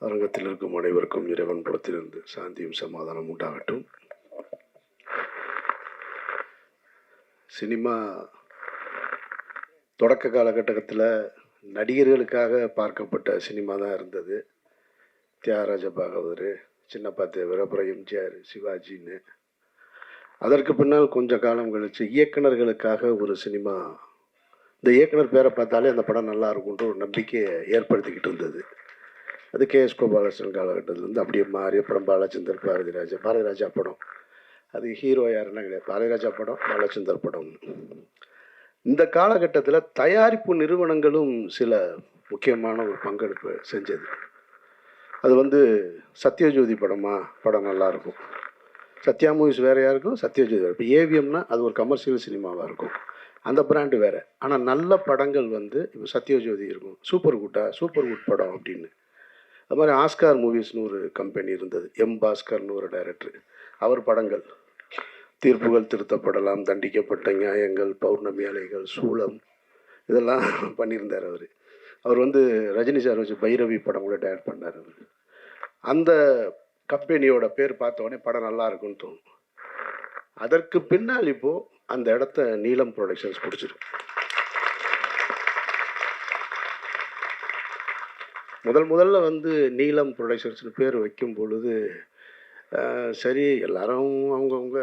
அரங்கத்தில் இருக்கும் அனைவருக்கும் இறைவன் புறத்திலிருந்து சாந்தியும் சமாதானம் உண்டாகட்டும். சினிமா தொடக்க காலகட்டத்தில் நடிகர்களுக்காக பார்க்கப்பட்ட சினிமா தான் இருந்தது. தியாகராஜ பாகவதர், சின்னப்பா தேவர், அப்புறம் எம்ஜிஆர், சிவாஜின்னு. அதற்கு பின்னால் கொஞ்ச காலம் கழித்து இயக்குநர்களுக்காக ஒரு சினிமா, இந்த இயக்குனர் பேரை பார்த்தாலே அந்த படம் நல்லா இருக்கும்ன்ற ஒரு நம்பிக்கையை ஏற்படுத்திக்கிட்டு இருந்தது. அது கே.எஸ். கோபாலகிருஷ்ணன் காலகட்டத்திலேருந்து அப்படியே மாறி அப்புறம் பாலச்சந்தர், பாரதிராஜா படம். அது ஹீரோ யாருன்னா கிடையாது, பாரதிராஜா படம், பாலச்சந்தர் படம். இந்த காலகட்டத்தில் தயாரிப்பு நிறுவனங்களும் சில முக்கியமான ஒரு பங்கெடுப்பு செஞ்சது. அது சத்யஜோதி படம் நல்லாயிருக்கும். சத்யா மூவிஸ் வேறையாக இருக்கும், சத்யஜோதி வேறு. இப்போ ஏவிஎம்னா அது ஒரு கமர்ஷியல் சினிமாவாக இருக்கும், அந்த பிராண்டு வேறு. ஆனால் நல்ல படங்கள் இப்போ சத்யஜோதி இருக்கும், சூப்பர் குட் படம் அப்படின்னு. அது மாதிரி ஆஸ்கார் மூவிஸ்னு ஒரு கம்பெனி இருந்தது, எம் பாஸ்கர்னு ஒரு டைரக்டர். அவர் படங்கள் தீர்ப்புகள் திருத்தப்படலாம், தண்டிக்கப்பட்ட நியாயங்கள், பௌர்ணமி அலைகள், சூளம், இதெல்லாம் பண்ணியிருந்தார் அவர். அவர் ரஜினி சார் வச்சு பைரவி படம் கூட டைரக்ட் பண்ணார் அவர். அந்த கம்பெனியோட பேர் பார்த்த உடனே படம் நல்லா இருக்குன்னு தோணும். அதற்கு பின்னால் இப்போது அந்த இடத்த நீலம் ப்ரொடக்ஷன்ஸ் பிடிச்சிருக்கு. முதல்ல நீலம் ப்ரொடக்ஷன்ஸ்னு பேர் வைக்கும் பொழுது சரி, எல்லாரும் அவங்கவுங்க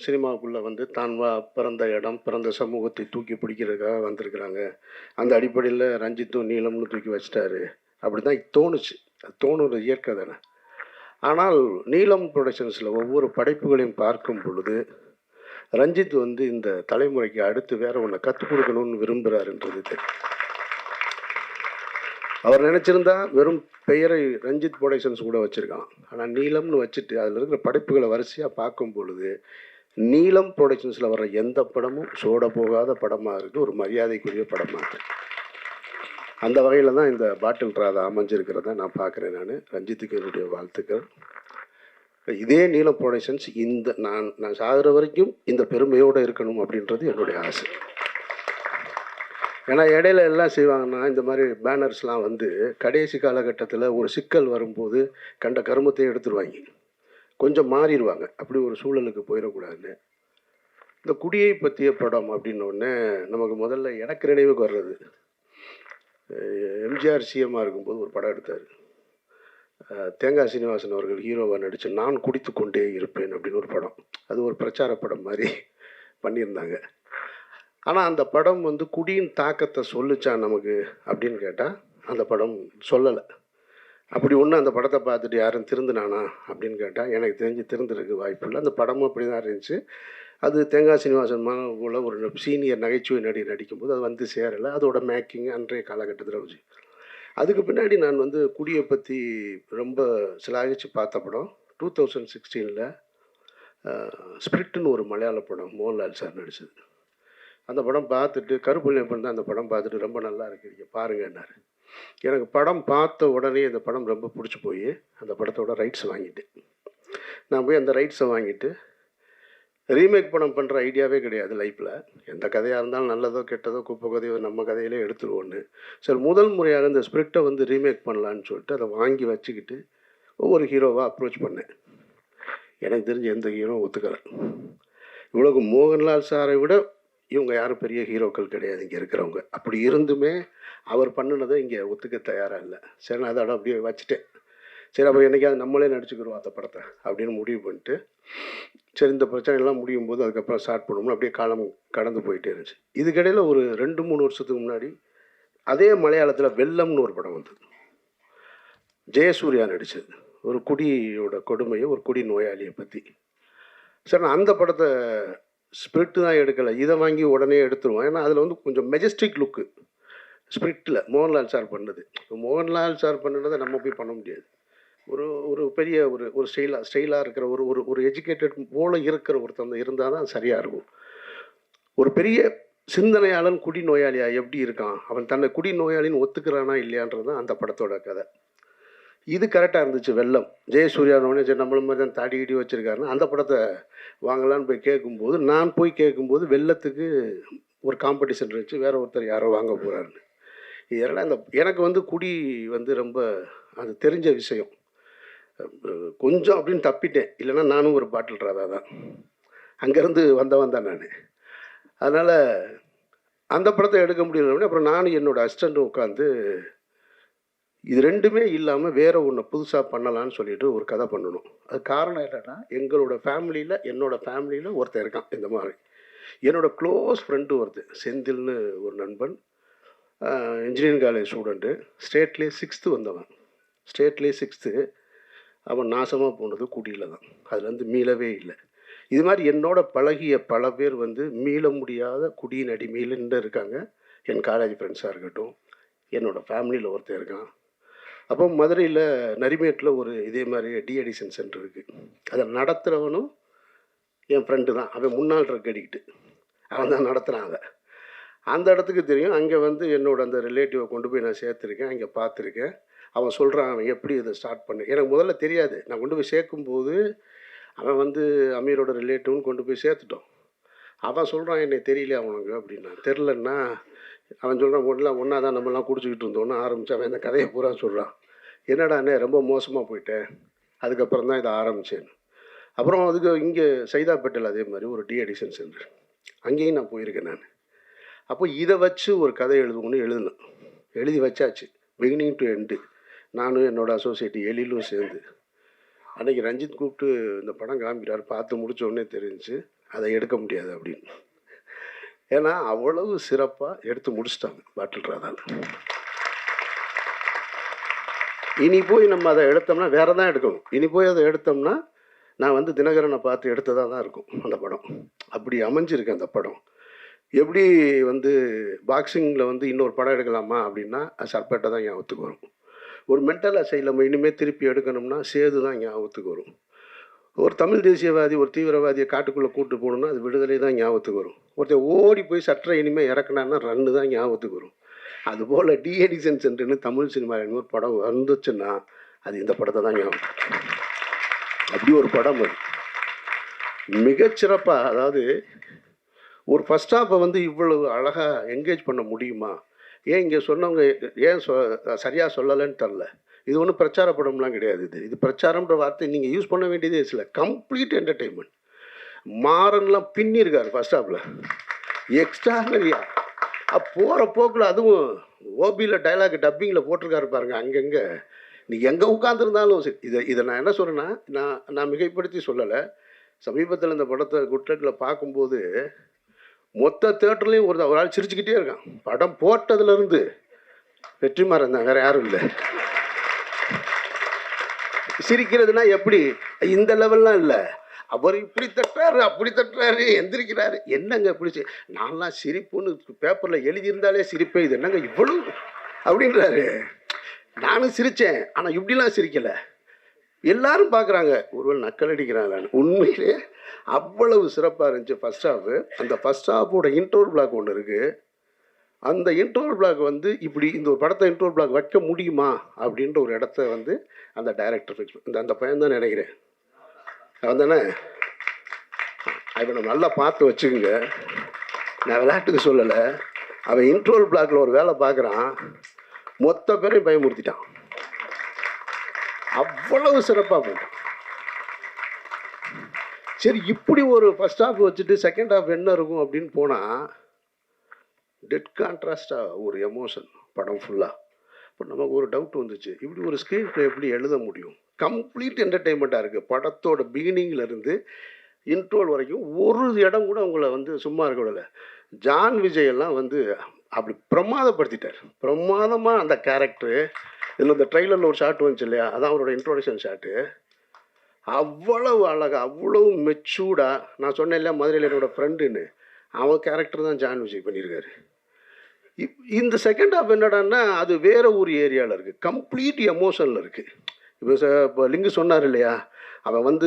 சினிமாவுக்குள்ளே தான் பிறந்த இடம், பிறந்த சமூகத்தை தூக்கி பிடிக்கிறதுக்காக வந்திருக்கிறாங்க. அந்த அடிப்படையில் ரஞ்சித்தும் நீலம்னு தூக்கி வச்சிட்டாரு, அப்படி தான் தோணுச்சு. அது தோணுற இயற்கை தானே. ஆனால் நீலம் ப்ரொடக்ஷன்ஸில் ஒவ்வொரு படைப்புகளையும் பார்க்கும் பொழுது ரஞ்சித் இந்த தலைமுறைக்கு அடுத்து வேறு ஒன்று கற்றுக் கொடுக்கணும்னு விரும்புகிறாருன்றது தெரியும். அவர் நினச்சிருந்தா வெறும் பெயரை ரஞ்சித் ப்ரொடக்ஷன்ஸ் கூட வச்சுருக்கலாம். ஆனால் நீலம்னு வச்சுட்டு அதில் இருக்கிற படைப்புகளை வரிசையாக பார்க்கும் பொழுது நீலம் ப்ரொடக்ஷன்ஸில் வர்ற எந்த படமும் சோட போகாத படமாக இருக்குது, ஒரு மரியாதைக்குரிய படமாக இருக்குது. அந்த வகையில் தான் இந்த பாட்டில் ராதா அமைஞ்சிருக்கிறத நான் பார்க்குறேன். ரஞ்சித்துக்கு என்னுடைய வாழ்த்துக்கள். இதே நீலம் ப்ரொடக்ஷன்ஸ் நான் சாகிற வரைக்கும் இந்த பெருமையோடு இருக்கணும் அப்படின்றது என்னுடைய ஆசை. ஏன்னா இடையில எல்லாம் செய்வாங்கன்னா, இந்த மாதிரி பேனர்ஸ்லாம் கடைசி காலகட்டத்தில் ஒரு சிக்கல் வரும்போது கண்ட கருமத்தையும் எடுத்துருவாங்க, கொஞ்சம் மாறிடுவாங்க. அப்படி ஒரு சூழலுக்கு போயிடக்கூடாதுன்னு இந்த குடியை பற்றிய படம் அப்படின்னோடனே நமக்கு முதல்ல எனக்கு நினைவுக்கு வர்றது, எம்ஜிஆர் சிஎம்மாக இருக்கும்போது ஒரு படம் எடுத்தார். தேங்காய் சீனிவாசன் அவர்கள் ஹீரோவாக நடித்து நான் குடித்து கொண்டே இருப்பேன் அப்படின்னு ஒரு படம். அது ஒரு பிரச்சார படம் மாதிரி பண்ணியிருந்தாங்க. ஆனால் அந்த படம் குடியின் தாக்கத்தை சொல்லிச்சா நமக்கு அப்படின்னு கேட்டால் அந்த படம் சொல்லலை. அப்படி ஒன்று அந்த படத்தை பார்த்துட்டு யாரும் திருந்தினானா அப்படின்னு கேட்டால் எனக்கு தெரிஞ்சு திருந்துறதுக்கு வாய்ப்பு இல்லை. அந்த படமும் அப்படி தான் இருந்துச்சு. அது தேங்காய் சீனிவாசன் போல் ஒரு சீனியர் நகைச்சுவை நடிக்கும்போது அது சேரலை. அதோட மேக்கிங் அன்றைய காலகட்டத்தில் வச்சு. அதுக்கு பின்னாடி நான் குடியை பற்றி ரொம்ப சிலாகிச்சு பார்த்த படம் 2016 ஸ்பிரிட்டுன்னு ஒரு மலையாள படம், மோகன்லால் சார் நடிச்சது. அந்த படம் பார்த்துட்டு கருப்புள்ளியப்பன் தான் அந்த படம் பார்த்துட்டு ரொம்ப நல்லா இருக்கு, நீங்கள் பாருங்கன்னாரு. எனக்கு படம் பார்த்த உடனே அந்த படம் ரொம்ப பிடிச்சி போய் அந்த படத்தோட ரைட்ஸ் வாங்கிட்டேன். நான் போய் அந்த ரைட்ஸை வாங்கிட்டு ரீமேக் படம் பண்ணுற ஐடியாவே கிடையாது லைஃப்பில். எந்த கதையாக இருந்தாலும் நல்லதோ கெட்டதோ குப்பை கதையோ நம்ம கதையிலே எடுத்துருவோன்னு சரி முதல் முறையாக இந்த ஸ்கிரிப்டை ரீமேக் பண்ணலான்னு சொல்லிட்டு அதை வாங்கி வச்சுக்கிட்டு ஒவ்வொரு ஹீரோவாக அப்ரோச் பண்ணேன். எனக்கு தெரிஞ்ச எந்த ஹீரோ ஒத்துக்கலை. இவ்வளவு மோகன்லால் சாரை விட இவங்க யாரும் பெரிய ஹீரோக்கள் கிடையாது இங்கே இருக்கிறவங்க. அப்படி இருந்துமே அவர் பண்ணினதை இங்கே ஒத்துக்க தயாராக இல்லை. சரி, நான் அதோட அப்படியே வச்சுட்டேன். சரி, அப்புறம் என்றைக்காவது நம்மளே நடிச்சுக்கிறோம் அந்த படத்தை அப்படின்னு முடிவு பண்ணிட்டு, சரி இந்த பிரச்சனைலாம் முடியும் போது அதுக்கப்புறம் ஸ்டார்ட் பண்ணணும்னு அப்படியே காலம் கடந்து போயிட்டே இருந்துச்சு. இதுக்கிடையில் ஒரு 2-3 வருஷத்துக்கு முன்னாடி அதே மலையாளத்தில் வெள்ளம்னு ஒரு படம் வந்தது, ஜெயசூர்யா நடித்தது. ஒரு குடியோட கொடுமையை, ஒரு குடி நோயாளியை பற்றி. சரி, நான் அந்த படத்தை ஸ்பிரிட்டு தான் எடுக்கலை, இதை வாங்கி உடனே எடுத்துருவோம். ஏன்னா அதில் கொஞ்சம் மெஜஸ்டிக் லுக்கு ஸ்பிரிட்டில் மோகன்லால் சார் பண்ணது. மோகன்லால் சார் பண்ணினதை நம்ம போய் பண்ண முடியாது. ஒரு பெரிய ஒரு ஸ்டைலாக இருக்கிற ஒரு எஜுகேட்டட் போல இருக்கிற ஒருத்தன் இருந்தால் தான் சரியாக இருக்கும். ஒரு பெரிய சிந்தனையாளன் குடி நோயாளியா எப்படி இருக்கான், அவன் தன்னை குடி நோயாளின்னு ஒத்துக்கிறானா இல்லையான்றது தான் அந்த படத்தோட கதை. இது கரெக்டாக இருந்துச்சு. வெள்ளம் ஜெயசூர்யானோடனே சரி நம்மள மாதிரி தான் தாடி கிடி வச்சுருக்காருன்னு அந்த படத்தை வாங்கலான்னு போய் கேட்கும்போது, நான் போய் கேட்கும்போது வெள்ளத்துக்கு ஒரு காம்படிஷன் இருந்துச்சு, வேறு ஒருத்தர் யாரோ வாங்க போகிறாருன்னு. இதெல்லாம் எனக்கு வந்து குடி வந்து ரொம்ப அது தெரிஞ்ச விஷயம். கொஞ்சம் அப்படின்னு தப்பிட்டேன். இல்லைன்னா நானும் ஒரு பாட்டில் ராதா தான். அங்கேருந்து வந்தவன் தான் நான். அதனால் அந்த படத்தை எடுக்க முடியல. அப்புறம் நானும் என்னோடய அசிஸ்டண்ட்டும் உட்காந்து இது ரெண்டுமே இல்லாமல் வேற ஒன்று புதுசாக பண்ணலான்னு சொல்லிட்டு ஒரு கதை பண்ணணும். அது காரணம் என்னென்னா, என்னோடய ஃபேமிலியில் ஒருத்தன் இருக்கான் இந்த மாதிரி. என்னோடய க்ளோஸ் ஃப்ரெண்டு ஒருத்தன் செந்தில்னு ஒரு நண்பன், இன்ஜினியரிங் காலேஜ் ஸ்டூடெண்ட்டு, ஸ்டேட்லேயே 6th வந்தவன். ஸ்டேட்லேயே 6th. அவன் நாசமாக போனது குடியில் தான். அதுலேருந்து மீளவே இல்லை. இது மாதிரி என்னோட பழகிய பல பேர் வந்து மீள முடியாத குடியின் அடிமையில்ன்னு இருக்காங்க. என் காலேஜ் ஃப்ரெண்ட்ஸாக இருக்கட்டும், என்னோடய ஃபேமிலியில் ஒருத்தர் இருக்கான். அப்போ மதுரையில் நரிமேட்டில் ஒரு இதே மாதிரி டிஅடிக்ஷன் சென்டர் இருக்குது. அதை நடத்துகிறவனும் என் ஃப்ரெண்டு தான். அவன் முன்னாள் ட்ரக் அடிக்ட்டு, அவன் தான் நடத்துகிறான். அதை அந்த இடத்துக்கு தெரியும். அங்கே வந்து என்னோட அந்த ரிலேட்டிவை கொண்டு போய் நான் சேர்த்துருக்கேன். அங்கே பார்த்துருக்கேன். அவன் சொல்கிறான் அவன் எப்படி இதை ஸ்டார்ட் பண்ணு. எனக்கு முதல்ல தெரியாது. நான் கொண்டு போய் சேர்க்கும்போது அவன் வந்து அமீரோட ரிலேட்டிவ்னு கொண்டு போய் சேர்த்துட்டோம். அவன் சொல்கிறான் என்னை தெரியல அவனுக்கு அப்படின்னா. தெரிலன்னா அவன் சொல்கிறான் ஒன்றா தான் நம்மலாம் குடிச்சிக்கிட்டு இருந்தோன்னு ஆரம்பித்து அவன் இந்த கதையை பூரா சொல்கிறான். என்னடாண்ணே ரொம்ப மோசமாக போயிட்டேன், அதுக்கப்புறம் தான் இதை ஆரம்பித்தேன். அப்புறம் அதுக்கு இங்கே சைதாப்பேட்டையில் அதே மாதிரி ஒரு டிஅடிக்ஷன் சென்டர், அங்கேயும் நான் போயிருக்கேன் நான். அப்போ இதை வச்சு ஒரு கதை எழுதணும். எழுதி வச்சாச்சு, பிகினிங் டு எண்டு. நானும் என்னோடய அசோசியேட் எழிலும் சேர்ந்து அன்றைக்கி ரஞ்சித் கூப்பிட்டு இந்த படம் காமிக்கிறார். பார்த்து முடித்த உடனே தெரிஞ்சு அதை எடுக்க முடியாது அப்படின்னு. ஏன்னா அவ்வளவு சிறப்பாக எடுத்து முடிச்சிட்டாங்க பாட்டில் ராதாவில். இனி போய் நம்ம அதை எடுத்தோம்னா வேறு தான் எடுக்கணும். இனி போய் அதை எடுத்தோம்னா நான் வந்து தினகரனை பார்த்து எடுத்ததாக தான் இருக்கும் அந்த படம். அப்படி அமைஞ்சிருக்கு அந்த படம். எப்படி வந்து பாக்ஸிங்கில் வந்து இன்னொரு படம் எடுக்கலாமா அப்படின்னா சர்பேட்டை தான் ஞாபகத்துக்கு வரும். ஒரு மென்டல் அசைலம் இனிமேல் திருப்பி எடுக்கணும்னா சேது தான் ஞாபகத்துக்கு வரும். ஒரு தமிழ் தேசியவாதி ஒரு தீவிரவாதியை காட்டுக்குள்ளே கூப்பிட்டு போகணுன்னா அது விடுதலை தான் ஞாபகத்துக்கு வரும். ஒருத்தர் ஓடி போய் சற்றை இனிமேல் இறக்குனான்னா ரன்னு தான் ஞாபகத்துக்கு வரும். அதுபோல் டிஅடிக்ஷன் சென்டர்னு தமிழ் சினிமாவில் இன்னொரு படம் வந்துச்சுன்னா அது இந்த படத்தை தான் ஞாபகம். அப்படி ஒரு படம் அது மிகச்சிறப்பாக. அதாவது ஒரு ஃபஸ்ட் ஹாஃபை வந்து இவ்வளவு அழகாக என்கேஜ் பண்ண முடியுமா? ஏன் இங்கே சொன்னவங்க ஏன் சரியாக சொல்லலைன்னு தெரில. இது ஒன்றும் பிரச்சார படம்லாம் கிடையாது. இது பிரச்சாரம்ன்ற வார்த்தை நீங்கள் யூஸ் பண்ண வேண்டியதே இல்லை. Complete entertainment. மாறன்லாம் பின்னிருக்காரு ஃபர்ஸ்ட் ஹாஃபில் எக்ஸ்ட்ரானரியா. போகிற போக்கில் அதுவும் ஓபியில் டைலாக் டப்பிங்கில் போட்டிருக்காரு பாருங்க. அங்கங்கே நீங்கள் எங்கே உட்காந்துருந்தாலும் சரி. இதை நான் என்ன சொல்கிறேன்னா, நான் மிகைப்படுத்தி சொல்லலை. சமீபத்தில் இந்த படத்தை குட்லெட்டில் பார்க்கும்போது மொத்த தேட்டர்லேயும் ஒரு ஆள் சிரிச்சுக்கிட்டே இருக்கான். படம் போட்டதுலேருந்து வெற்றிமாறன் தான், வேறு யாரும் இல்லை. சிரிக்கிறதுனா எப்படி இந்த லெவல்லாம் இல்லை. அவர் இப்படி தட்டுறாரு அப்படி தட்டுறாரு எந்திரிக்கிறாரு. என்னங்க இப்படி நான்லாம் சிரிப்புன்னு பேப்பரில் எழுதியிருந்தாலே சிரிப்பேன், இது என்னங்க இவ்வளவு அப்படின்றாரு. நானும் சிரித்தேன், ஆனால் இப்படிலாம் சிரிக்கலை. எல்லாரும் பார்க்குறாங்க, ஒருவேளை நக்கல் அடிக்கிறாங்களான்னு. உண்மையிலே அவ்வளவு சிறப்பாக இருந்துச்சு ஃபஸ்ட் ஹாஃபு. அந்த ஃபஸ்ட் ஹாஃபோட இன்ட்ரோல் பிளாக் ஒன்று இருக்குது. அந்த இன்ட்ரோல் பிளாக் வந்து இப்படி இந்த ஒரு படத்தை இன்ட்ரோல் பிளாக் வைக்க முடியுமா அப்படின்ற ஒரு இடத்த வந்து அந்த டைரக்டர் ஃபிக்ஸ் அந்த பையன் தான் நினைக்கிறேன். அவன் தானே? அவனை நல்லா பார்த்து வச்சுக்கோங்க. நான் விளையாட்டுக்கு சொல்லலை. அவன் இன்ட்ரோல் பிளாக்ல ஒரு வேலை பார்க்குறான், மொத்த பேரையும் பயமுறுத்திட்டான். அவ்வளவு சிறப்பாக போயிட்டான். சரி, இப்படி ஒரு ஃபர்ஸ்ட் ஹாஃப் வச்சுட்டு செகண்ட் ஹாஃப் என்ன இருக்கும் அப்படின்னு போனால் டெட் கான்ட்ராஸ்டாக ஒரு எமோஷன் படம் ஃபுல்லாக. இப்போ நமக்கு ஒரு டவுட் வந்துச்சு, இப்படி ஒரு ஸ்க்ரீன் ப்ளே எப்படி எழுத முடியும்? கம்ப்ளீட் என்டர்டெயின்மெண்ட்டாக இருக்குது. படத்தோட பிகினிங்லேருந்து இன்ட்ரோல் வரைக்கும் ஒரு இடம் கூட உங்களை வந்து சும்மா இருக்க விடலை. ஜான் விஜய் எல்லாம் வந்து அப்படி பிரமாதப்படுத்திட்டார். பிரமாதமாக அந்த கேரக்டரு. இதில் இந்த ட்ரெய்லரில் ஒரு ஷாட் வந்துச்சு இல்லையா, அதான் அவரோட இன்ட்ரோடக்ஷன் ஷாட்டு. அவ்வளவு அழகாக அவ்வளவு மெச்சூர்டாக. நான் சொன்னேன் இல்லையா மதுரையில் என்னோடய ஃப்ரெண்டுன்னு, அவன் கேரக்டர் தான் ஜான் விஜய் பண்ணியிருக்காரு. இந்த செகண்ட் ஹாஃப் என்னடான்னா அது வேறு ஒரு ஏரியாவில் இருக்குது, கம்ப்ளீட் எமோஷனில் இருக்குது. இப்போ லிங்கு சொன்னார் இல்லையா, அவன்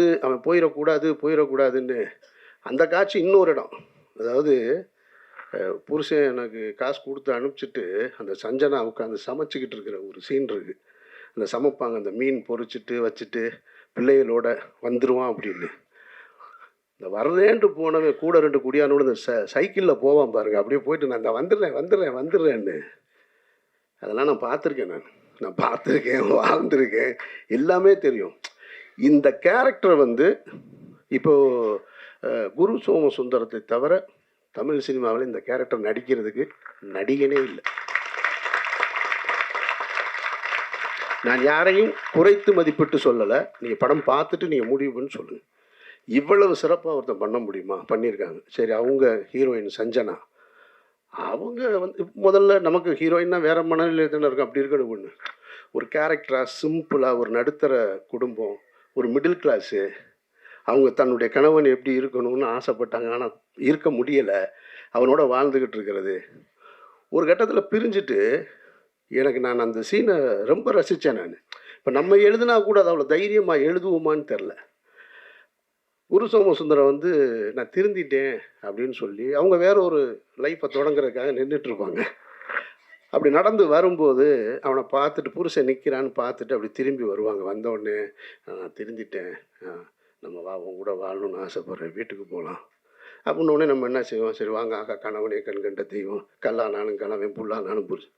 போயிடக்கூடாதுன்னு. அந்த காட்சி இன்னொரு இடம். அதாவது புருஷன் எனக்கு காசு கொடுத்து அனுப்பிச்சிட்டு அந்த சஞ்சனா உட்காந்து சமைச்சிக்கிட்டு இருக்கிற ஒரு சீன் இருக்குது. அந்த சமைப்பாங்க, அந்த மீன் பொரிச்சிட்டு வச்சுட்டு பிள்ளைகளோட வந்துடுவான் அப்படின்னு. இந்த வர்றேன்ட்டு போனவன் கூட 2 குடியானோட இந்த சைக்கிளில் போவான் பாருங்க. அப்படியே போயிட்டு நான் இந்த வந்துடுறேன்னு அதெல்லாம் நான் பார்த்துருக்கேன். நான் பார்த்துருக்கேன், வாழ்ந்திருக்கேன், எல்லாமே தெரியும். இந்த கேரக்டரை வந்து இப்போது குரு சோமசுந்தரத்தை தவிர தமிழ் சினிமாவில் இந்த கேரக்டர் நடிக்கிறதுக்கு நடிகனே இல்லை. நான் யாரையும் குறைத்து மதிப்பிட்டு சொல்லலை. நீங்கள் படம் பார்த்துட்டு நீங்கள் முடிவு பண்ணி சொல்லுங்கள். இவ்வளவு சிறப்பாக ஒருத்தன் பண்ண முடியுமா? பண்ணியிருக்காங்க. சரி, அவங்க ஹீரோயின் சஞ்சனா, அவங்க வந்து முதல்ல நமக்கு ஹீரோயின்னா வேறு மனநிலையில் தானே இருக்கும். அப்படி இருக்கணும் ஒன்று. ஒரு கேரக்டராக சிம்பிளாக ஒரு நடுத்தர குடும்பம், ஒரு மிடில் கிளாஸு, அவங்க தன்னுடைய கணவன் எப்படி இருக்கணும்னு ஆசைப்பட்டாங்க. ஆனால் இருக்க முடியலை, அவனோட வாழ்ந்துக்கிட்டு இருக்கிறது. ஒரு கட்டத்தில் பிரிஞ்சுட்டு நான் அந்த சீனை ரொம்ப ரசித்தேன். நான் இப்போ நம்ம எழுதுனா கூட அது அவ்வளோ தைரியமாக எழுதுவோமான்னு தெரில. குரு சோமசுந்தரம் வந்து நான் திருந்திட்டேன் அப்படின்னு சொல்லி அவங்க வேற ஒரு லைஃப்பை தொடங்குறதுக்காக நின்றுட்டுருப்பாங்க. அப்படி நடந்து வரும்போது அவனை பார்த்துட்டு, புருஷன் நிற்கிறான்னு பார்த்துட்டு அப்படி திரும்பி வருவாங்க. வந்தோடனே நான் திருந்திட்டேன், நம்ம உன் கூட வாழணும்னு ஆசைப்பட்றேன், வீட்டுக்கு போகலாம் அப்படின்னோடனே நம்ம என்ன செய்வோம்? சரி வாங்க ஆக்கா, கணவனே கண்கண்ட தெய்வம், கல்லானாலும் கணவன், புல்லானாலும் புருஷன்.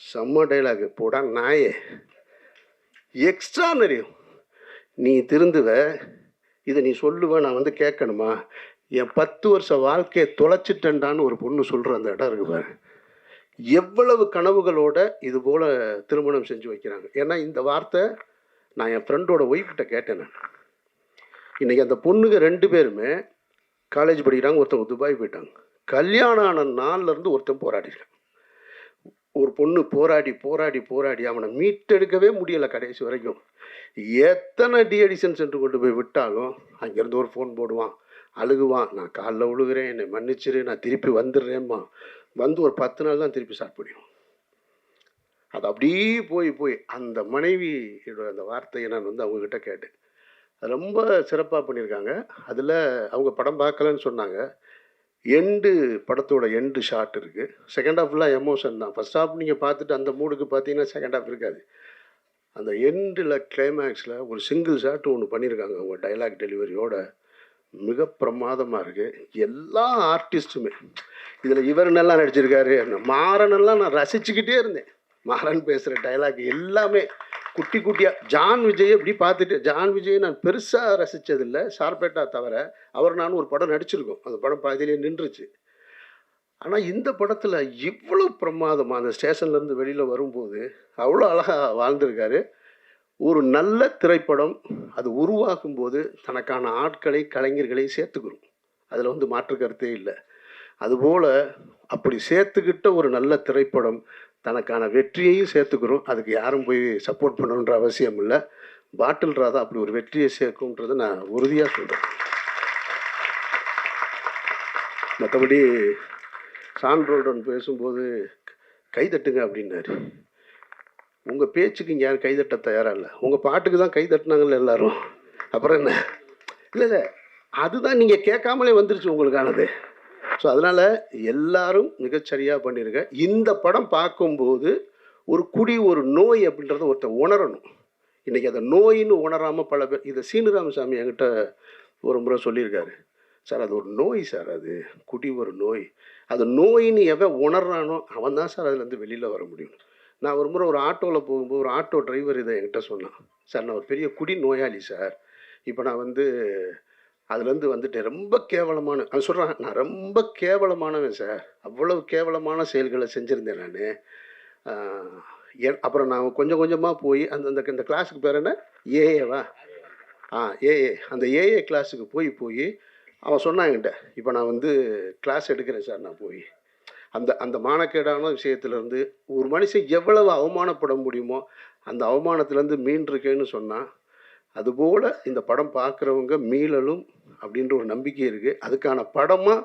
செம்ம டைலாகு போடா நாயே, எக்ஸ்ட்ரானரி. நீ திருந்துவ, இதை நீ சொல்லுவ, நான் வந்து கேட்கணுமா? என் 10 வருஷ வாழ்க்கையை தொலைச்சிட்டேன்டான்னு ஒரு பொண்ணு சொல்கிற அந்த இடம் இருக்கு பாரு. எவ்வளவு கனவுகளோட இது போல் திருமணம் செஞ்சு வைக்கிறாங்க. ஏன்னா இந்த வார்த்தை நான் என் ஃப்ரெண்டோட ஒய்ஃப்கிட்ட கேட்டேன். நான் இன்றைக்கி அந்த பொண்ணுங்க 2 பேருமே காலேஜ் படிக்கிறாங்க. ஒருத்தவங்க துபாய் போயிட்டாங்க. கல்யாணம் ஆன நாள்லேருந்து ஒருத்தன் போராடிருக்கான். ஒரு பொண்ணு போராடி போராடி போராடி அவனை மீட்டெடுக்கவே முடியலை கடைசி வரைக்கும். எத்தனை டிஎடிஷன் சென்டர் கொண்டு போய் விட்டாலும் அங்கேருந்து ஒரு ஃபோன் போடுவான், அழுகுவான், நான் காலில் விழுகிறேன், என்னை மன்னிச்சிரு, நான் திருப்பி வந்துடுறேம்மா. வந்து ஒரு 10 நாள் தான் திருப்பி ஸ்டார்ட் பண்ணிடும். அது அப்படியே போய் போய் அந்த மனைவியோட அந்த வார்த்தையை நான் வந்து அவங்கக்கிட்ட கேட்டேன். அது ரொம்ப சிறப்பாக பண்ணியிருக்காங்க. அதில் அவங்க படம் பார்க்கலன்னு சொன்னாங்க. எண்டு படத்தோட எண்டு ஷாட் இருக்குது. செகண்ட் ஹாஃப் ஃபுல்லாக எமோஷன் தான். ஃபஸ்ட் ஹாஃப் நீங்கள் பார்த்துட்டு அந்த மூடுக்கு பார்த்தீங்கன்னா செகண்ட் ஹாஃப் இருக்காது. அந்த எண்டில் கிளைமேக்ஸில் ஒரு சிங்கிள் ஷாட் ஒன்று பண்ணியிருக்காங்க. அவங்க டைலாக் டெலிவரியோட மிக பிரமாதமாக இருக்குது. எல்லா ஆர்டிஸ்ட்டுமே இதில் இவர் நல்லா நடிச்சிருக்காரு. மாறனெல்லாம் நான் ரசிச்சுக்கிட்டே இருந்தேன். மாறன் பேசுகிற டைலாக் எல்லாமே குட்டி குட்டியாக. ஜான் விஜய் அப்படி பார்த்துட்டு, ஜான் விஜய் நான் பெருசாக ரசித்ததில்லை, ஷார்பேட்டா தவிர. அவர் நானும் ஒரு படம் நடிச்சிருக்கோம். அந்த படம் பாதியிலே நின்றுச்சு. ஆனால் இந்த படத்தில் இவ்வளோ பிரமாதமாக அந்த ஸ்டேஷன்லேருந்து வெளியில் வரும்போது அவ்வளோ அழகாக வாழ்ந்திருக்காரு. ஒரு நல்ல திரைப்படம் அது உருவாக்கும் போது தனக்கான ஆட்களை, கலைஞர்களை சேர்த்துக்கிறோம். அதில் வந்து மாற்று கருத்தே இல்லை. அதுபோல் அப்படி சேர்த்துக்கிட்ட ஒரு நல்ல திரைப்படம் தனக்கான வெற்றியையும் சேர்த்துக்கிறோம். அதுக்கு யாரும் போய் சப்போர்ட் பண்ணணுன்ற அவசியம் இல்லை. பாட்டில் ராதா அப்படி ஒரு வெற்றியை சேர்க்கும்ன்றதை நான் உறுதியாக சொல்கிறேன். மற்றபடி சான்றோடன் பேசும்போது கைதட்டுங்க அப்படின்னாரு. உங்கள் பேச்சுக்கு இங்கே யாரும் கைதட்ட தயாராக இல்லை. உங்கள் பாட்டுக்கு தான் கைதட்டினாங்கல்ல எல்லாரும். அப்புறம் என்ன? இல்லை அதுதான் நீங்கள் கேட்காமலே வந்துருச்சு உங்களுக்கானது. ஸோ அதனால் எல்லாரும் மிகச்சரியாக பண்ணியிருக்க. இந்த படம் பார்க்கும்போது ஒரு குடி, ஒரு நோய் அப்படின்றத ஒருத்தர் உணரணும். இன்றைக்கி அதை நோயின்னு உணராமல் பல பேர். இதை சீனிராமசாமி என்கிட்ட ஒரு முறை சொல்லியிருக்காரு. சார் அது ஒரு நோய் சார், அது குடி ஒரு நோய். அது நோயின்னு எவன் உணர்றானோ அவன் தான் சார் அதுலேருந்து வெளியில் வர முடியும். நான் ஒரு முறை ஒரு ஆட்டோவில் போகும்போது ஒரு ஆட்டோ டிரைவர் இதை என்கிட்ட சொன்னான். சார் நான் ஒரு பெரிய குடி நோயாளி சார், இப்போ நான் வந்து அதுலேருந்து வந்துட்டேன். ரொம்ப கேவலமான, அவன் சொல்கிறான், நான் ரொம்ப கேவலமானவன் சார், அவ்வளவு கேவலமான செயல்களை செஞ்சுருந்தேன் நான். அப்புறம் நான் கொஞ்சம் கொஞ்சமாக போய் இந்த கிளாஸுக்கு பேர் என்ன, ஏஏவா? ஏஏ. அந்த ஏஏ கிளாஸுக்கு போய் அவன் சொன்னான் என்கிட்ட, இப்போ நான் வந்து கிளாஸ் எடுக்கிறேன் சார். நான் போய் அந்த மானக்கேடான விஷயத்துலேருந்து ஒரு மனுஷன் எவ்வளவு அவமானப்பட முடியுமோ அந்த அவமானத்துலேருந்து மீண்டிருக்கேன்னு சொன்னால், அதுபோல் இந்த படம் பார்க்குறவங்க மீளலும் அப்படின்ற ஒரு நம்பிக்கை இருக்குது. அதுக்கான படமாக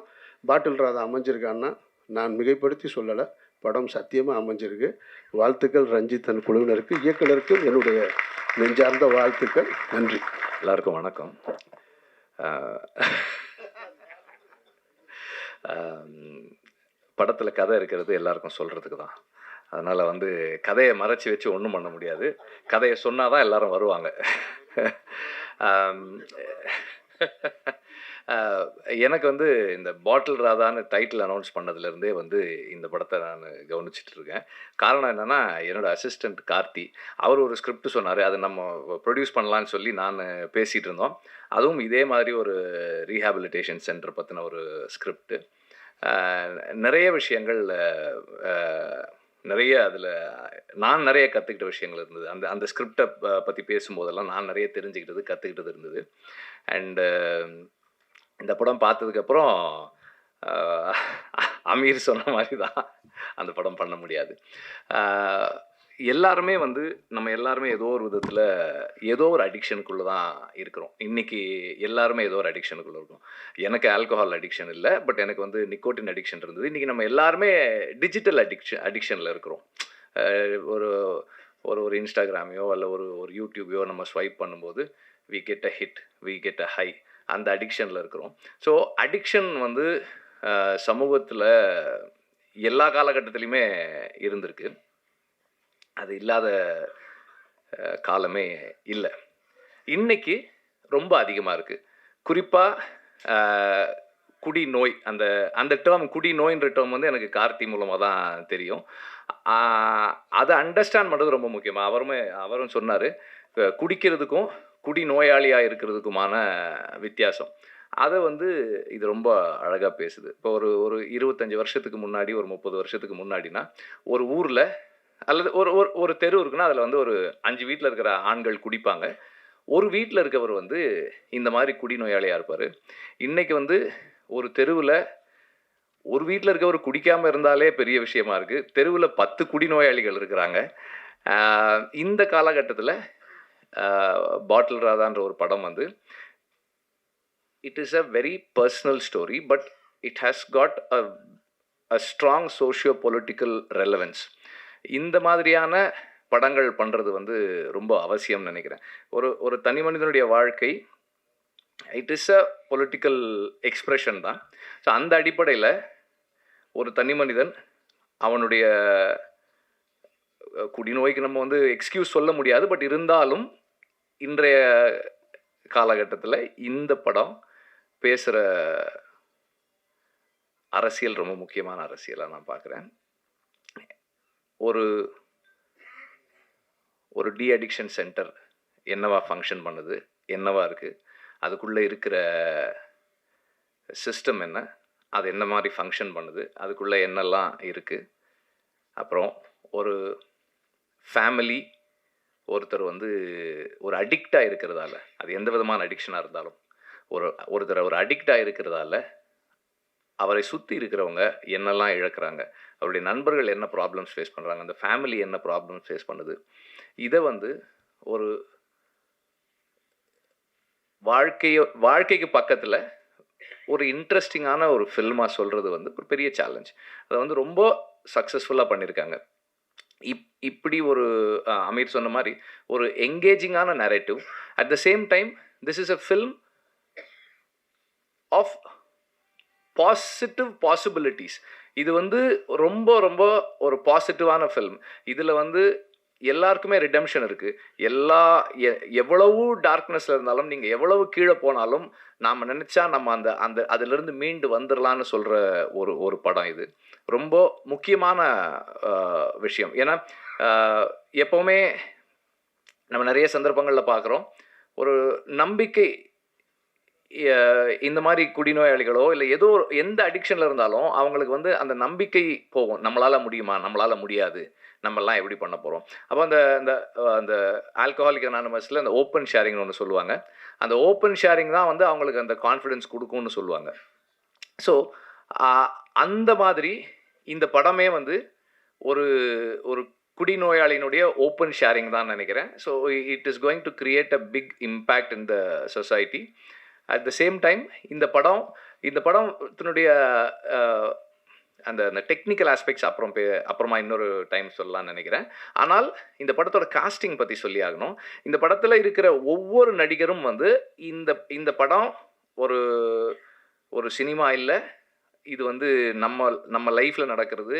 பாட்டில் ராதா அமைஞ்சிருக்கான்னா நான் மிகைப்படுத்தி சொல்லலை, படம் சத்தியமாக அமைஞ்சிருக்கு. வாழ்த்துக்கள் ரஞ்சித்தன் குழுவினருக்கு, இயக்குனருக்கு என்னுடைய நெஞ்சார்ந்த வாழ்த்துக்கள். நன்றி. எல்லாருக்கும் வணக்கம். படத்தில் கதை இருக்கிறது எல்லாருக்கும் சொல்கிறதுக்கு தான். அதனால் வந்து கதையை மறைச்சி வச்சு ஒன்றும் பண்ண முடியாது. கதையை சொன்னால் தான் எல்லோரும் வருவாங்க. எனக்கு வந்து இந்த பாட்டில் ராதான்னு டைட்டில் அனௌன்ஸ் பண்ணதுலேருந்தே வந்து இந்த படத்தை நான் கவனிச்சிட்டு இருக்கேன். காரணம் என்னென்னா, என்னோடய அசிஸ்டண்ட் கார்த்தி, அவர் ஒரு ஸ்கிரிப்ட் சொன்னார். அதை நம்ம ப்ரொடியூஸ் பண்ணலான்னு சொல்லி நான் பேசிகிட்டு இருந்தோம். அதுவும் இதே மாதிரி ஒரு ரீஹாபிலிட்டேஷன் சென்டர் பற்றின ஒரு ஸ்கிரிப்ட். நிறைய விஷயங்கள் நிறைய அதில் நான் நிறைய கற்றுக்கிட்ட விஷயங்கள் இருந்தது. அந்த அந்த ஸ்கிரிப்டை பற்றி பேசும்போதெல்லாம் நான் நிறைய தெரிஞ்சுக்கிட்டது, கற்றுக்கிட்டது இருந்தது. அண்டு இந்த படம் பார்த்ததுக்கப்புறம் அமீர் சொன்ன மாதிரி தான், அந்த படம் பண்ண முடியாது. எல்லாருமே வந்து நம்ம எல்லாருமே ஏதோ ஒரு விதத்தில் ஏதோ ஒரு அடிக்ஷனுக்குள்ளே தான் இருக்கிறோம். இன்றைக்கி எல்லாருமே ஏதோ ஒரு அடிக்ஷனுக்குள்ளே இருக்கோம். எனக்கு ஆல்கஹால் அடிக்ஷன் இல்லை, பட் எனக்கு வந்து நிக்கோட்டின் அடிக்ஷன் இருந்தது. இன்றைக்கி நம்ம எல்லாருமே டிஜிட்டல் அடிக்ஷனில் இருக்கிறோம். ஒரு ஒரு ஒரு இன்ஸ்டாகிராமையோ அல்ல ஒரு யூடியூபையோ நம்ம ஸ்வைப் பண்ணும்போது we get a hit, we get a high, அந்த அடிக்ஷனில் இருக்கிறோம். ஸோ அடிக்ஷன் வந்து சமூகத்தில் எல்லா காலகட்டத்திலையுமே இருந்திருக்கு. அது இல்லாத காலமே இல்லை. இன்னைக்கு ரொம்ப அதிகமாக இருக்குது. குறிப்பாக குடி நோய், அந்த அந்த டேர்ம் குடி நோயின்ற டேர்ம் வந்து எனக்கு கார்த்தி மூலமாக தான் தெரியும். அதை அண்டர்ஸ்டாண்ட் பண்ணுறது ரொம்ப முக்கியமாக. அவரும் சொன்னார், குடிக்கிறதுக்கும் குடி நோயாளியாக இருக்கிறதுக்குமான வித்தியாசம். அதை வந்து இது ரொம்ப அழகாக பேசுது. இப்போ ஒரு 25 வருஷத்துக்கு முன்னாடி, ஒரு 30 வருஷத்துக்கு முன்னாடினா, ஒரு ஊரில் அல்லது ஒரு ஒரு தெரு இருக்குன்னா அதில் வந்து ஒரு 5 வீட்டில் இருக்கிற ஆண்கள் குடிப்பாங்க. ஒரு வீட்டில் இருக்கவர் வந்து இந்த மாதிரி குடிநோயாளியாக இருப்பார். இன்றைக்கி வந்து ஒரு தெருவில் ஒரு வீட்டில் இருக்கவர் குடிக்காமல் இருந்தாலே பெரிய விஷயமா இருக்குது. தெருவில் 10 குடிநோயாளிகள் இருக்கிறாங்க. இந்த காலகட்டத்தில் பாட்டில் ராதான்ற ஒரு படம் வந்து it is a very personal story, but it has got a strong socio political relevance. இந்த மாதிரியான படங்கள் பண்ணுறது வந்து ரொம்ப அவசியம்னு நினைக்கிறேன். ஒரு தனி மனிதனுடைய வாழ்க்கை it is a political expression தான். ஸோ அந்த அடிப்படையில் ஒரு தனி மனிதன் அவனுடைய குடிநோய்க்கு நம்ம வந்து எக்ஸ்கியூஸ் சொல்ல முடியாது, பட் இருந்தாலும் இன்றைய காலகட்டத்தில் இந்த படம் பேசுகிற அரசியல் ரொம்ப முக்கியமான அரசியலாக நான் பார்க்குறேன். ஒரு டி அடிக்ஷன் சென்டர் என்னவா ஃபங்க்ஷன் பண்ணுது, என்னவா இருக்குது, அதுக்குள்ளே இருக்கிற சிஸ்டம் என்ன, அது என்ன மாதிரி ஃபங்க்ஷன் பண்ணுது, அதுக்குள்ளே என்னெல்லாம் இருக்குது. அப்புறம் ஒரு ஃபேமிலி ஒருத்தர் வந்து ஒரு அடிக்டாக இருக்கிறதால, அது எந்த விதமான அடிக்ஷனாக இருந்தாலும், ஒருத்தர் ஒரு அடிக்டாக இருக்கிறதால அவரை சுற்றி இருக்கிறவங்க என்னெல்லாம் இழக்கிறாங்க, அவருடைய நண்பர்கள் என்ன ப்ராப்ளம்ஸ் ஃபேஸ் பண்ணுறாங்க, அந்த ஃபேமிலி என்ன ப்ராப்ளம்ஸ் ஃபேஸ் பண்ணுது, இதை வந்து ஒரு வாழ்க்கைக்கு பக்கத்தில் ஒரு இன்ட்ரெஸ்டிங்கான ஒரு ஃபில்மாக சொல்கிறது வந்து ஒரு பெரிய சேலஞ்ச். அதை வந்து ரொம்ப சக்ஸஸ்ஃபுல்லாக பண்ணியிருக்காங்க. இப்படி ஒரு அமீர் சொன்ன மாதிரி ஒரு என்கேஜிங்கான narrative, at the same time this is a film of positive possibilities. இது வந்து ரொம்ப ரொம்ப ஒரு பாசிட்டிவான ஃபில்ம். இதில் வந்து எல்லாருக்குமே ரிடெம்ஷன் இருக்குது. எவ்வளவு டார்க்னஸில் இருந்தாலும், நீங்கள் எவ்வளவு கீழே போனாலும், நாம் நினச்சா நம்ம அந்த அதிலிருந்து மீண்டு வந்துடலான்னு சொல்கிற ஒரு படம் இது. ரொம்ப முக்கியமான விஷயம். ஏன்னா எப்போவுமே நம்ம நிறைய சந்தர்ப்பங்களில் பார்க்குறோம், ஒரு நம்பிக்கை இந்த மாதிரி குடிநோயாளிகளோ இல்லை எந்த அடிக்ஷனில் இருந்தாலும் அவங்களுக்கு வந்து அந்த நம்பிக்கை போகும். நம்மளால் முடியுமா, நம்மளால் முடியாது, நம்மெல்லாம் எப்படி பண்ண போகிறோம். அப்போ அந்த ஆல்கஹாலிக் அனானிமஸில் அந்த ஓப்பன் ஷேரிங்னு ஒன்று சொல்லுவாங்க. அந்த ஓப்பன் ஷேரிங் தான் வந்து அவங்களுக்கு அந்த கான்ஃபிடென்ஸ் கொடுக்கும்னு சொல்லுவாங்க. ஸோ அந்த மாதிரி இந்த படமே வந்து ஒரு ஒரு குடிநோயாளியினுடைய ஓப்பன் ஷேரிங் தான் நினைக்கிறேன். So it is going to create a big impact in the society. At the same time இந்த படத்தினுடைய அந்த டெக்னிக்கல் ஆஸ்பெக்ட்ஸ் அப்புறமா இன்னொரு டைம் சொல்லலாம்னு நினைக்கிறேன். ஆனால் இந்த படத்தோட காஸ்டிங் பற்றி சொல்லி ஆகணும். இந்த படத்தில் இருக்கிற ஒவ்வொரு நடிகரும் வந்து இந்த படம் ஒரு சினிமா இல்லை, இது வந்து நம்ம லைஃப்பில் நடக்கிறது,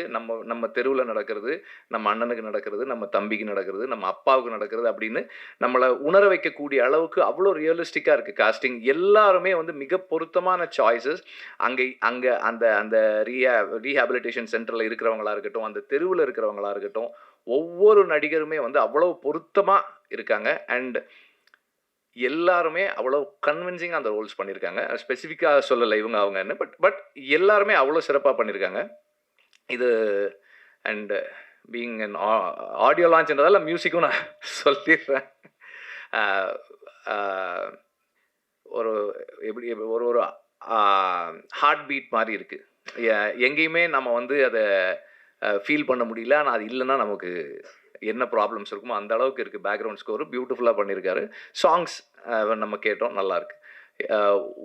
நம்ம தெருவில் நடக்கிறது, நம்ம அண்ணனுக்கு நடக்கிறது, நம்ம தம்பிக்கு நடக்கிறது, நம்ம அப்பாவுக்கு நடக்கிறது அப்படின்னு நம்மளை உணர வைக்கக்கூடிய அளவுக்கு அவ்வளோ ரியலிஸ்டிக்காக இருக்குது காஸ்டிங். எல்லாருமே வந்து மிக பொருத்தமான சாய்ஸஸ். அங்கே அந்த அந்த ரீஹாபிலிட்டேஷன் சென்டரில் இருக்கிறவங்களா இருக்கட்டும், அந்த தெருவில் இருக்கிறவங்களா இருக்கட்டும், ஒவ்வொரு நடிகருமே வந்து அவ்வளோ பொருத்தமாக இருக்காங்க. அண்ட் எல்லாருமே அவ்வளோ கன்வின்சிங்காக அந்த ரோல்ஸ் பண்ணியிருக்காங்க. ஸ்பெசிஃபிக்காக சொல்லலை இவங்க அவங்கன்னு, பட் எல்லாருமே அவ்வளோ சிறப்பாக பண்ணியிருக்காங்க. இது அண்ட் பீயிங் அன் ஆடியோ லான்ச்ன்றதால மியூசிக்கும் நான் சொல்லிடுறேன். ஒரு எப்படி ஒரு ஒரு ஹார்ட் பீட் மாதிரி இருக்குது. எங்கேயுமே நம்ம வந்து அதை ஃபீல் பண்ண முடியல. ஆனால் அது இல்லைன்னா நமக்கு என்ன ப்ராப்ளம்ஸ் இருக்குமோ அந்த அளவுக்கு இருக்குது. பேக்ரவுண்ட் ஸ்கோரு பியூட்டிஃபுல்லாக பண்ணியிருக்காரு. சாங்ஸ் நம்ம கேட்டோம், நல்லாயிருக்கு.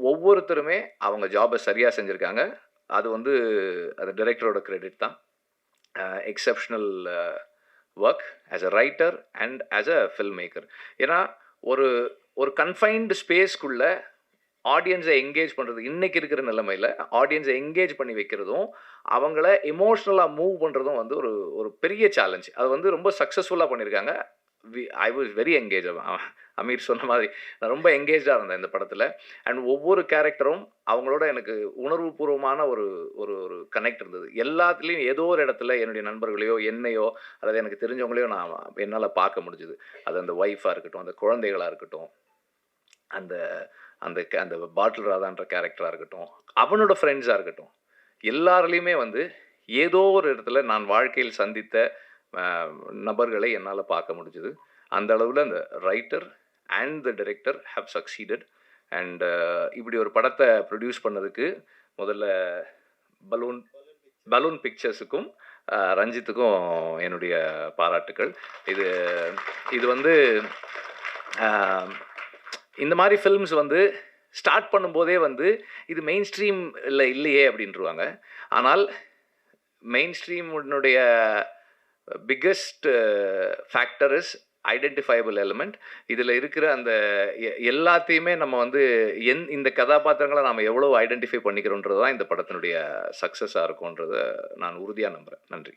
ஒவ்வொருத்தருமே அவங்க ஜாபை சரியாக செஞ்சுருக்காங்க. அது வந்து அது டைரக்டரோட கிரெடிட் தான். Exceptional work as a writer and as a film maker. ஏன்னா ஒரு ஒரு கன்ஃபைன்டு ஸ்பேஸ்க்குள்ளே ஆடியன்ஸை என்கேஜ் பண்ணுறது, இன்றைக்கி இருக்கிற நிலைமையில் ஆடியன்ஸை என்கேஜ் பண்ணி வைக்கிறதும் அவங்கள எமோஷ்னலாக மூவ் பண்ணுறதும் வந்து ஒரு பெரிய சேலஞ்ச். அது வந்து ரொம்ப சக்ஸஸ்ஃபுல்லாக பண்ணியிருக்காங்க. I was very engage. Aamir சொன்ன மாதிரி நான் ரொம்ப என்கேஜாக இருந்தேன் இந்த படத்தில். அண்ட் ஒவ்வொரு கேரக்டரும் அவங்களோட எனக்கு உணர்வுபூர்வமான ஒரு ஒரு ஒரு கனெக்ட் இருந்தது. எல்லாத்துலேயும் ஏதோ ஒரு இடத்துல என்னுடைய நண்பர்களையோ என்னையோ அதாவது எனக்கு தெரிஞ்சவங்களையோ நான் என்னால் பார்க்க முடிஞ்சுது. அது அந்த ஒய்ஃபாக இருக்கட்டும், அந்த குழந்தைகளாக இருக்கட்டும், அந்த அந்த அந்த பாட்டில் ராதான்ற கேரக்டராக இருக்கட்டும், அவனோட ஃப்ரெண்ட்ஸாக இருக்கட்டும், எல்லாருலேயுமே வந்து ஏதோ ஒரு இடத்துல நான் வாழ்க்கையில் சந்தித்த நபர்களை என்னால் பார்க்க முடிஞ்சுது. அந்த அளவில் அந்த writer and the director have succeeded. And இப்படி ஒரு படத்தை ப்ரொடியூஸ் பண்ணதுக்கு முதல்ல பலூன் பிக்சர்ஸுக்கும் ரஞ்சித்துக்கும் என்னுடைய பாராட்டுக்கள். இது வந்து இந்த மாதிரி ஃபில்ம்ஸ் வந்து ஸ்டார்ட் பண்ணும்போதே வந்து இது மெயின் ஸ்ட்ரீம் இல்லையே அப்படின்ட்டுருவாங்க. ஆனால் மெயின் ஸ்ட்ரீமுடைய biggest factor is identifiable element. இதில் இருக்கிற அந்த எல்லாத்தையுமே நம்ம வந்து இந்த கதாபாத்திரங்களை நாம் எவ்வளோ ஐடென்டிஃபை பண்ணிக்கிறோன்றது தான் இந்த படத்தினுடைய சக்ஸஸாக இருக்கும்ன்றதை நான் உறுதியாக நம்புகிறேன். நன்றி.